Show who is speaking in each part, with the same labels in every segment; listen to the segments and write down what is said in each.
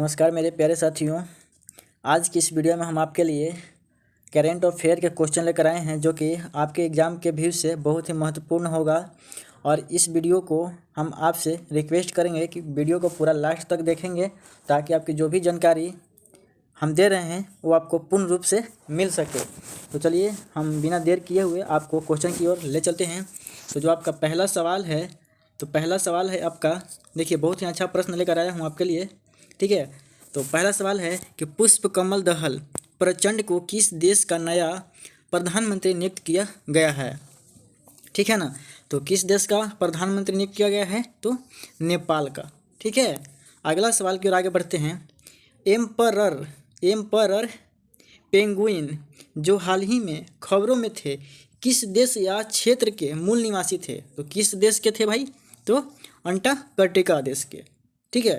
Speaker 1: नमस्कार मेरे प्यारे साथियों। आज की इस वीडियो में हम आपके लिए करेंट अफेयर के क्वेश्चन लेकर आए हैं जो कि आपके एग्ज़ाम के व्यू से बहुत ही महत्वपूर्ण होगा। और इस वीडियो को हम आपसे रिक्वेस्ट करेंगे कि वीडियो को पूरा लास्ट तक देखेंगे ताकि आपकी जो भी जानकारी हम दे रहे हैं वो आपको पूर्ण रूप से मिल सके। तो चलिए हम बिना देर किए हुए आपको क्वेश्चन की ओर ले चलते हैं। तो जो आपका पहला सवाल है आपका, देखिए बहुत ही अच्छा प्रश्न लेकर आया हूँ आपके लिए। ठीक है, तो पहला सवाल है कि पुष्प कमल दहल प्रचंड को किस देश का नया प्रधानमंत्री नियुक्त किया गया है। ठीक है ना, तो किस देश का प्रधानमंत्री नियुक्त किया गया है, तो नेपाल का। ठीक है, अगला सवाल की ओर आगे बढ़ते हैं। एम्परर पेंगुइन जो हाल ही में खबरों में थे किस देश या क्षेत्र के मूल निवासी थे। तो किस देश के थे भाई, तो अंटार्कटिका देश के। ठीक है,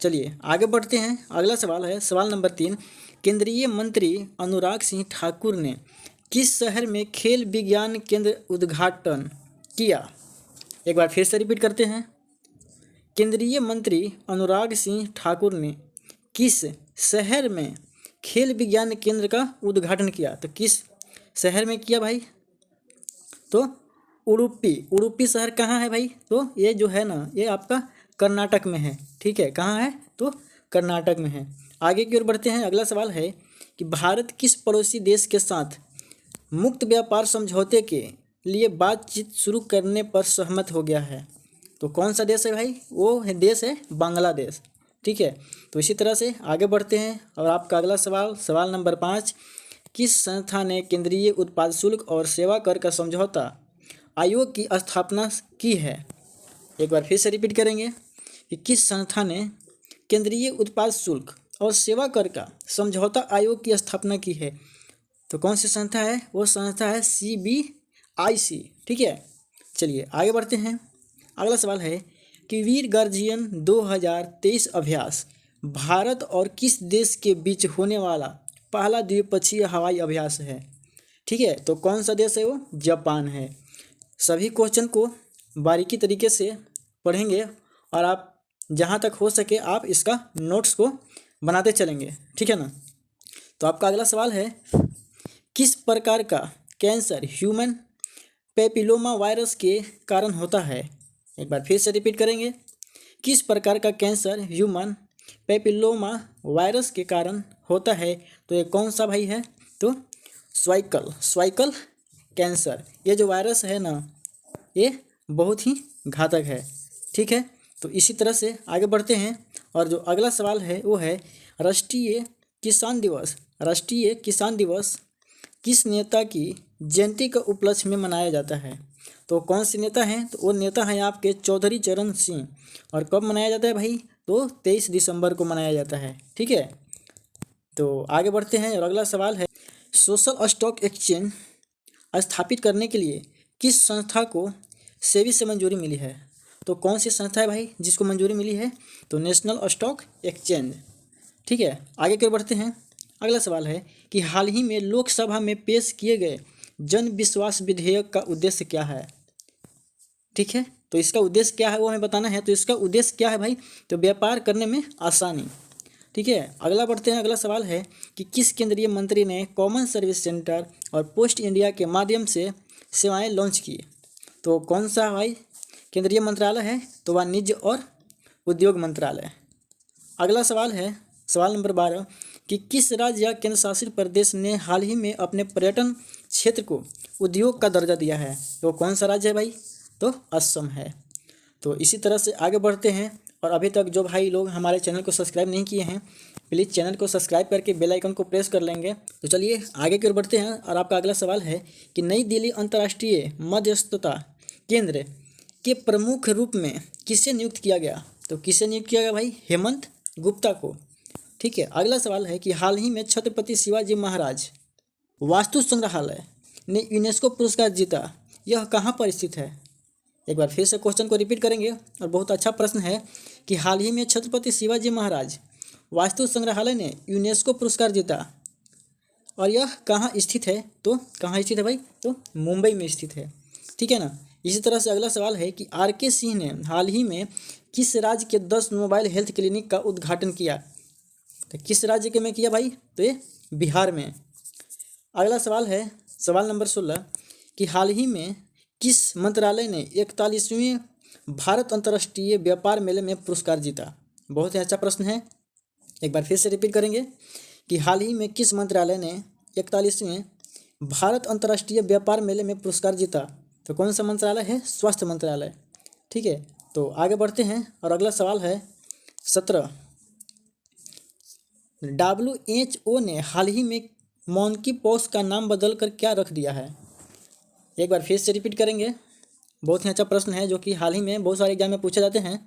Speaker 1: चलिए आगे बढ़ते हैं। अगला सवाल है सवाल नंबर 3। केंद्रीय मंत्री अनुराग सिंह ठाकुर ने किस शहर में खेल विज्ञान केंद्र उद्घाटन किया। एक बार फिर से रिपीट करते हैं। केंद्रीय मंत्री अनुराग सिंह ठाकुर ने किस शहर में खेल विज्ञान केंद्र का उद्घाटन किया। तो किस शहर में किया भाई, तो उडुपी शहर कहाँ है भाई, तो ये जो है ना ये आपका कर्नाटक में है। ठीक है, कहाँ है, तो कर्नाटक में है। आगे की ओर बढ़ते हैं। अगला सवाल है कि भारत किस पड़ोसी देश के साथ मुक्त व्यापार समझौते के लिए बातचीत शुरू करने पर सहमत हो गया है। तो कौन सा देश है भाई, वो है देश है बांग्लादेश। ठीक है, तो इसी तरह से आगे बढ़ते हैं। और आपका अगला सवाल नंबर 5। किस संस्था ने केंद्रीय उत्पाद शुल्क और सेवा कर का समझौता आयोग की स्थापना की है। एक बार फिर से रिपीट करेंगे कि किस संस्था ने केंद्रीय उत्पाद शुल्क और सेवा कर का समझौता आयोग की स्थापना की है। तो कौन सी संस्था है, वो संस्था है CBIC। ठीक है, चलिए आगे बढ़ते हैं। अगला सवाल है कि वीर गार्जियन 2023 अभ्यास भारत और किस देश के बीच होने वाला पहला द्विपक्षीय हवाई अभ्यास है। ठीक है, तो कौन सा देश है, वो जापान है। सभी क्वेश्चन को बारीकी तरीके से पढ़ेंगे और आप जहाँ तक हो सके आप इसका नोट्स को बनाते चलेंगे। ठीक है ना, तो आपका अगला सवाल है किस प्रकार का कैंसर ह्यूमन पेपिलोमा वायरस के कारण होता है। एक बार फिर से रिपीट करेंगे, किस प्रकार का कैंसर ह्यूमन पेपिलोमा वायरस के कारण होता है। तो ये कौन सा भाई है, तो स्वाइकल कैंसर। ये जो वायरस है ना ये बहुत ही घातक है। ठीक है, तो इसी तरह से आगे बढ़ते हैं। और जो अगला सवाल है वो है राष्ट्रीय किसान दिवस किस नेता की जयंती के उपलक्ष्य में मनाया जाता है। तो कौन से नेता हैं, तो वो नेता हैं आपके चौधरी चरण सिंह। और कब मनाया जाता है भाई, तो 23 दिसंबर को मनाया जाता है। ठीक है, तो आगे बढ़ते हैं। और अगला सवाल है सोशल स्टॉक एक्सचेंज स्थापित करने के लिए किस संस्था को सेबी से मंजूरी मिली है। तो कौन सी संस्था है भाई जिसको मंजूरी मिली है, तो नेशनल स्टॉक एक्सचेंज। ठीक है, आगे की ओर बढ़ते हैं। अगला सवाल है कि हाल ही में लोकसभा में पेश किए गए जन विश्वास विधेयक का उद्देश्य क्या है। ठीक है, तो इसका उद्देश्य क्या है वो हमें बताना है। तो इसका उद्देश्य क्या है भाई, तो व्यापार करने में आसानी। ठीक है, अगला बढ़ते हैं। अगला सवाल है कि किस केंद्रीय मंत्री ने कॉमन सर्विस सेंटर और पोस्ट इंडिया के माध्यम से सेवाएं लॉन्च की। तो कौन सा भाई केंद्रीय मंत्रालय है, तो वाणिज्य और उद्योग मंत्रालय। अगला सवाल है सवाल नंबर 12 कि किस राज्य या केंद्र शासित प्रदेश ने हाल ही में अपने पर्यटन क्षेत्र को उद्योग का दर्जा दिया है। तो कौन सा राज्य है भाई, तो असम है। तो इसी तरह से आगे बढ़ते हैं। और अभी तक जो भाई लोग हमारे चैनल को सब्सक्राइब नहीं किए हैं प्लीज़ चैनल को सब्सक्राइब करके बेल आइकन को प्रेस कर लेंगे। तो चलिए आगे की ओर बढ़ते हैं। और आपका अगला सवाल है कि नई दिल्ली अंतर्राष्ट्रीय मध्यस्थता केंद्र के प्रमुख रूप में किसे नियुक्त किया गया। तो किसे नियुक्त किया गया भाई, हेमंत गुप्ता को। ठीक है, अगला सवाल है कि हाल ही में छत्रपति शिवाजी महाराज वास्तु संग्रहालय ने यूनेस्को पुरस्कार जीता, यह कहाँ पर स्थित है। एक बार फिर से क्वेश्चन को रिपीट करेंगे और बहुत अच्छा प्रश्न है कि हाल ही में छत्रपति शिवाजी महाराज वास्तु संग्रहालय ने यूनेस्को पुरस्कार जीता और यह कहाँ स्थित है। तो कहाँ स्थित है भाई, तो मुंबई में स्थित है। ठीक है ना, इसी तरह से अगला सवाल है कि RK सिंह ने हाल ही में किस राज्य के 10 मोबाइल हेल्थ क्लिनिक का उद्घाटन किया। तो किस राज्य के में किया भाई? तो ये बिहार में। अगला सवाल है सवाल नंबर 16 कि हाल ही में किस मंत्रालय ने 41वें भारत अंतर्राष्ट्रीय व्यापार मेले में पुरस्कार जीता? बहुत ही अच्छा प्रश्न है, एक बार फिर से रिपीट करेंगे कि हाल ही में किस मंत्रालय ने 41वें भारत अंतर्राष्ट्रीय व्यापार मेले में पुरस्कार जीता? तो कौन सा मंत्रालय है? स्वास्थ्य मंत्रालय। ठीक है, तो आगे बढ़ते हैं और अगला सवाल है 17। WHO ने हाल ही में मॉन्की पॉक्स का नाम बदलकर क्या रख दिया है? एक बार फिर से रिपीट करेंगे, बहुत ही अच्छा प्रश्न है जो कि हाल ही में बहुत सारे एग्जाम में पूछे जाते हैं।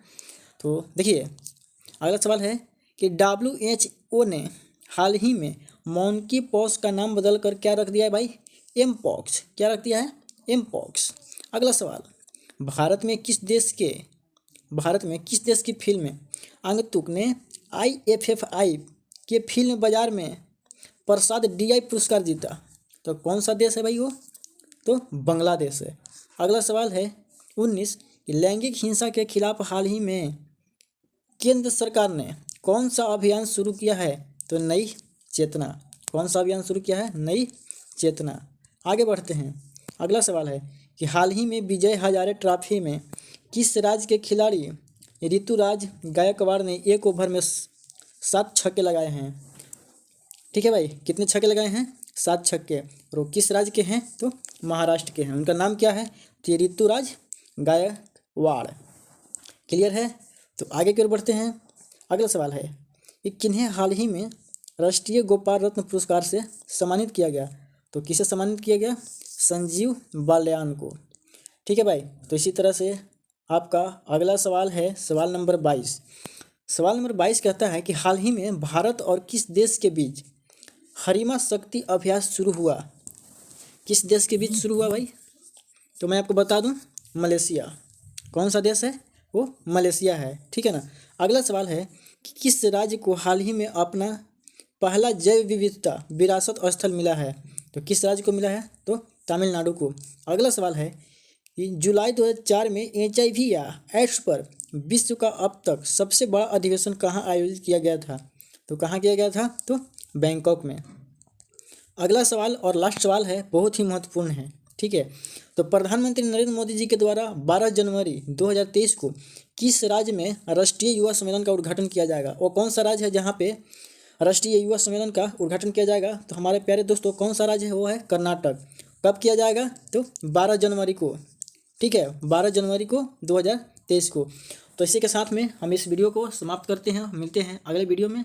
Speaker 1: तो देखिए अगला सवाल है कि WHO ने हाल ही में मॉन्की पॉक्स का नाम बदलकर क्या रख दिया है भाई? M pox. क्या रख दिया है? M pox. अगला सवाल, भारत में किस देश की फिल्म आगंतुक ने IFFI के फिल्म बाजार में प्रसाद DI पुरस्कार जीता? तो कौन सा देश है भाई वो? तो बांग्लादेश है। अगला सवाल है 19 कि लैंगिक हिंसा के खिलाफ हाल ही में केंद्र सरकार ने कौन सा अभियान शुरू किया है? तो नई चेतना। कौन सा अभियान शुरू किया है? नई चेतना। आगे बढ़ते हैं, अगला सवाल है कि हाल ही में विजय हजारे ट्रॉफी में किस राज्य के खिलाड़ी ऋतुराज गायकवाड़ ने एक ओवर में 7 छक्के लगाए हैं? ठीक है भाई, कितने छक्के लगाए हैं? 7 छक्के। और वो किस राज्य के हैं? तो महाराष्ट्र के हैं। उनका नाम क्या है? तो ऋतुराज गायकवाड़। क्लियर है? तो आगे की ओर बढ़ते हैं। अगला सवाल है कि किन्हें हाल ही में राष्ट्रीय गोपाल रत्न पुरस्कार से सम्मानित किया गया? तो किसे सम्मानित किया गया? संजीव बालियान को। ठीक है भाई, तो इसी तरह से आपका अगला सवाल है सवाल नंबर 22। सवाल नंबर 22 कहता है कि हाल ही में भारत और किस देश के बीच हरिमा शक्ति अभ्यास शुरू हुआ? किस देश के बीच शुरू हुआ भाई? तो मैं आपको बता दूं, मलेशिया। कौन सा देश है? वो मलेशिया है। ठीक है ना। अगला सवाल है कि किस राज्य को हाल ही में अपना पहला जैव विविधता विरासत स्थल मिला है? तो किस राज्य को मिला है? तो तमिलनाडु को। अगला सवाल है कि जुलाई 2004 में HIV या एड्स पर विश्व का अब तक सबसे बड़ा अधिवेशन कहाँ आयोजित किया गया था? तो कहाँ किया गया था? तो बैंकॉक में। अगला सवाल और लास्ट सवाल है, बहुत ही महत्वपूर्ण है। ठीक है, तो प्रधानमंत्री नरेंद्र मोदी जी के द्वारा 12 जनवरी 2023 को किस राज्य में राष्ट्रीय युवा सम्मेलन का उद्घाटन किया जाएगा? और कौन सा राज्य है जहाँ पे राष्ट्रीय युवा सम्मेलन का उद्घाटन किया जाएगा? तो हमारे प्यारे दोस्तों, कौन सा राज्य है? वो है कर्नाटक। कब किया जाएगा? तो 12 जनवरी को। ठीक है, 12 जनवरी को 2023 को। तो इसी के साथ में हम इस वीडियो को समाप्त करते हैं। मिलते हैं अगले वीडियो में।